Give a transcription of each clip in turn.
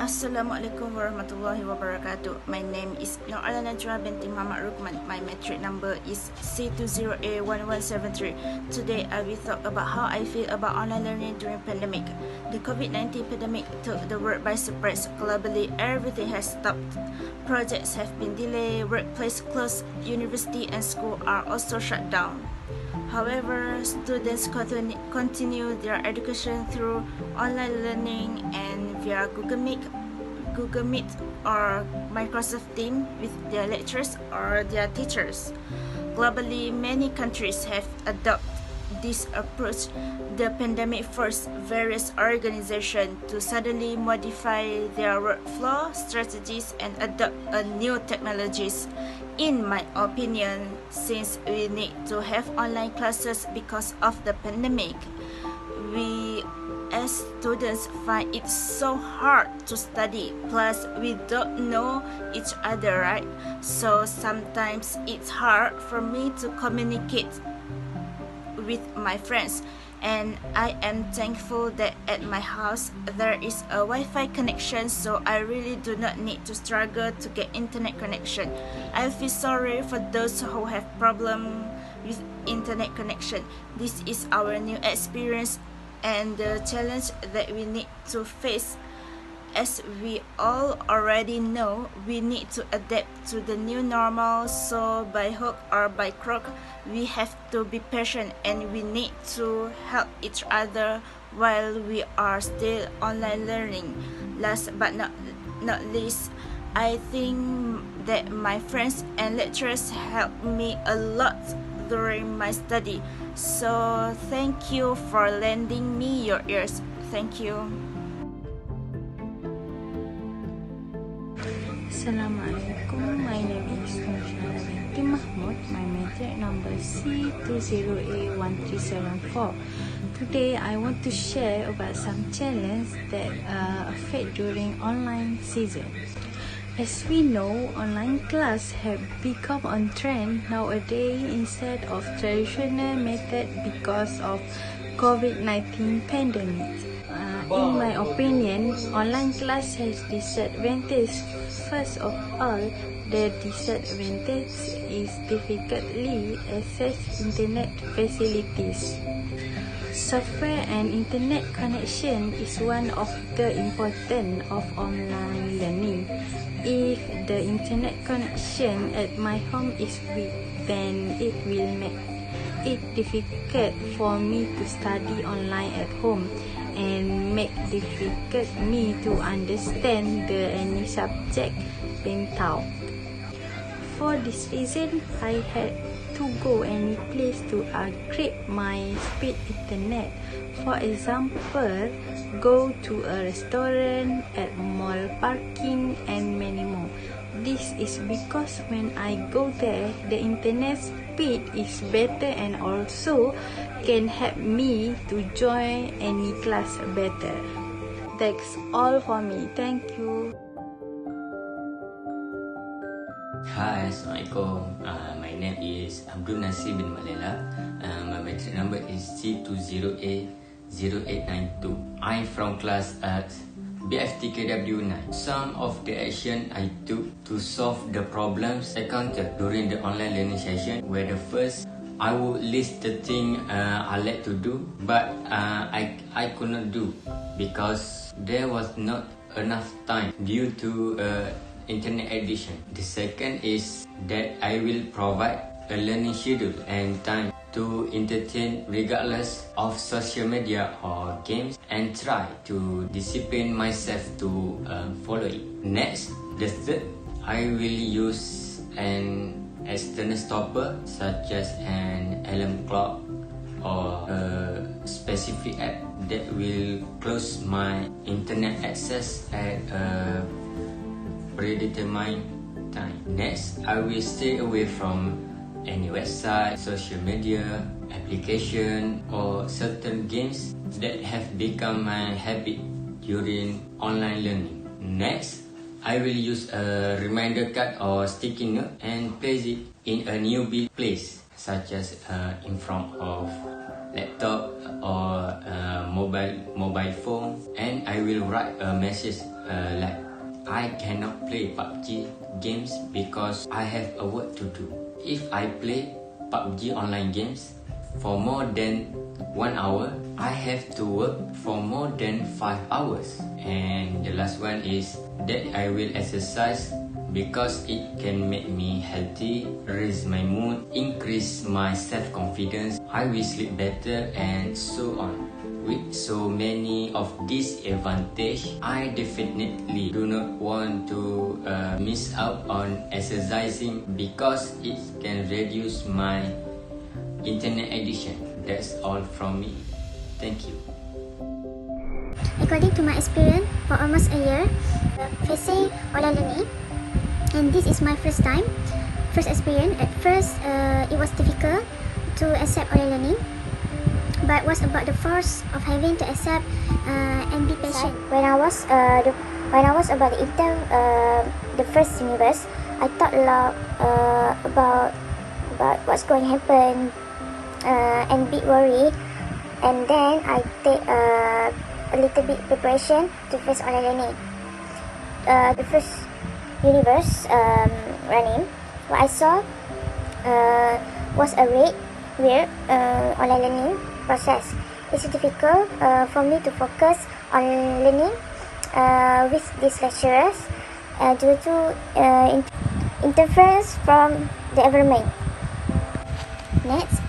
Assalamualaikum warahmatullahi wabarakatuh. My name is Nur Ala Najwa binti Muhammad Rukman. My metric number is C20A1173. Today I will talk about how I feel about online learning during pandemic. The COVID-19 pandemic took the world by surprise. Globally, everything has stopped. Projects have been delayed, workplace closed, university and school are also shut down. However, students continue their education through online learning and via Google Meet or Microsoft Teams with their lecturers or their teachers. Globally, many countries have adopted this approach. The pandemic forced various organizations to suddenly modify their workflow strategies and adopt new technologies. In my opinion, since we need to have online classes because of the pandemic, we as students find it so hard to study, plus we don't know each other, right? So sometimes it's hard for me to communicate with my friends, and I am thankful that at my house there is a Wi-Fi connection, so I really do not need to struggle to get internet connection. I feel sorry for those who have problem with internet connection. This is our new experience and the challenge that we need to face. As we all already know, we need to adapt to the new normal, so by hook or by crook, we have to be patient and we need to help each other while we are still online learning. Last but not least, I think that my friends and lecturers helped me a lot during my study. So thank you for lending me your ears. Thank you. Assalamualaikum. My name is Nur Ala binti Mahmud. My metric number C20A1374. Today I want to share about some challenges that affect during online season. As we know, online class have become on trend nowadays instead of traditional method because of COVID-19 pandemic. In my opinion, online class has disadvantage. First of all, the disadvantage is difficultly access internet facilities. Software and internet connection is one of the important of online learning. If the internet connection at my home is weak, then it will make it difficult for me to study online at home and make difficult me to understand any subject being taught. For this reason, I had to go any place to upgrade my speed internet. For example, go to a restaurant, at mall parking and many more. This is because when I go there, the internet speed is better and also can help me to join any class better. That's all for me. Thank you. Hi, Assalamualaikum. My name is Abdul Nasir bin Malela. My metric number is C20A0892. I'm from class at BFTKW9. Some of the action I took to solve the problems encountered during the online learning session were the first. I would list the thing I like to do, but I could not do because there was not enough time due to internet addiction. The second is that I will provide a learning schedule and time to entertain regardless of social media or games, and try to discipline myself to follow it. Next, the third, I will use an external stopper such as an alarm clock or a specific app that will close my internet access at a predetermined time. Next, I will stay away from any website, social media, application or certain games that have become my habit during online learning. Next, I will use a reminder card or sticky note and place it in a newbie place, such as in front of laptop or mobile phone, and I will write a message like I cannot play PUBG games because I have a work to do. If I play PUBG online games for more than 1 hour, I have to work for more than 5 hours. And the last one is that I will exercise because it can make me healthy, raise my mood, increase my self-confidence, I will sleep better, and so on. With so many of these advantages, I definitely do not want to miss out on exercising because it can reduce my internet addiction. That's all from me. Thank you. According to my experience for almost a year facing online learning, and this is my first experience. At first, it was difficult to accept online learning, but was about the force of having to accept and be patient. When I was about the intern, the first universe, I thought a lot about what's going to happen and big worry, and then I take a little bit preparation to face online learning. The first universe running, what I saw was a weird online learning process. It's difficult for me to focus on learning with these lecturers due to interference from the environment. Next,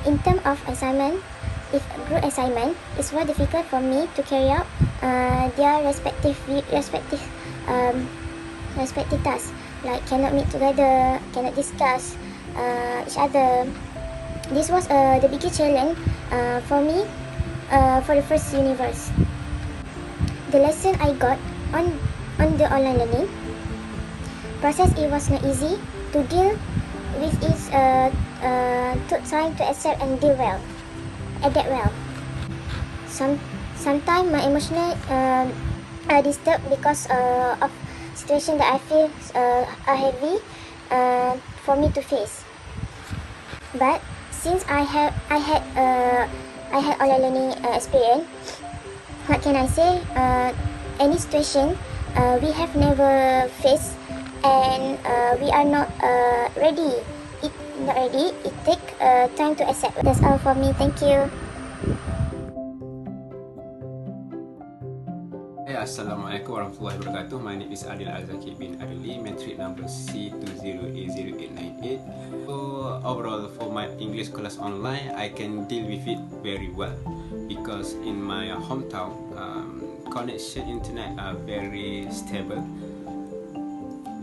in terms of assignment, if group assignment, it's more difficult for me to carry out their respective tasks, like cannot meet together, cannot discuss each other. This was the biggest challenge for me for the first universe. The lesson I got on the online learning process, it was not easy to deal with. It took time to accept and adapt well. Sometimes my emotional are disturbed because of situation that I feel are heavy for me to face. But since I had online learning experience, what can I say? Any situation we have never faced, and we are not ready. It take time to accept. That's all for me. Thank you. Assalamualaikum warahmatullahi wabarakatuh. My name is Adil Azaki bin Adili, metric number C20A0898. So overall, for my English class online, I can deal with it very well because in my hometown, connection internet are very stable.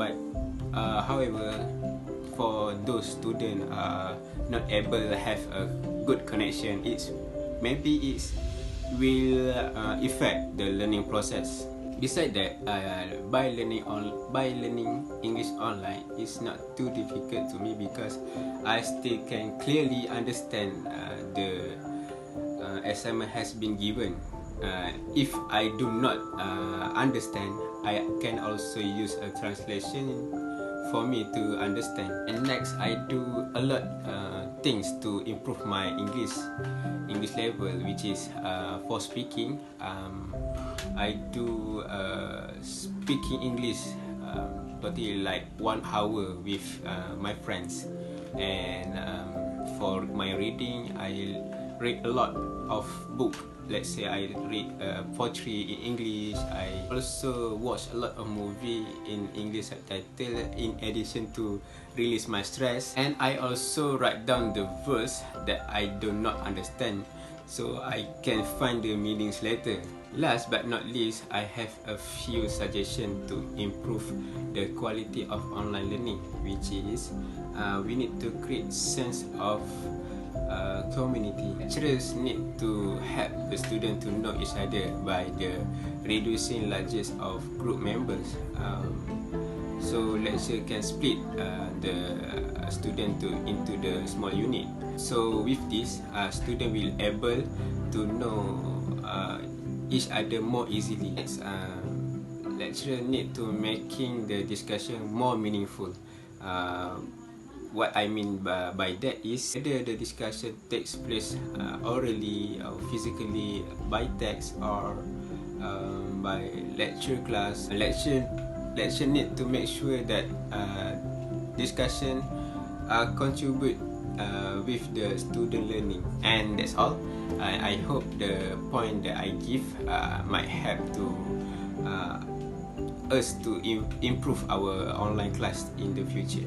But however, for those students not able to have a good connection, maybe it will affect the learning process. Besides that, by learning English online is not too difficult to me because I still can clearly understand the assignment has been given. If I do not understand, I can also use a translation for me to understand. And next, I do a lot things to improve my English level, which is for speaking. I do speaking English totally like 1 hour with my friends, and for my reading, I read a lot of book. Let's say I read poetry in English. I also watch a lot of movie in English subtitle in addition to release my stress. And I also write down the verse that I do not understand, so I can find the meanings later. Last but not least, I have a few suggestions to improve the quality of online learning, which is we need to create sense of community. Lecturers need to help the student to know each other by the reducing largest of group members. So lecturer can split the student into the small unit. So with this, student will able to know each other more easily. Next, lecturer need to making the discussion more meaningful. What I mean by that is whether the discussion takes place orally or physically, by text or by lecture class. Lecture need to make sure that discussion contribute with the student learning. And that's all. I hope the point that I give might help to us to improve our online class in the future.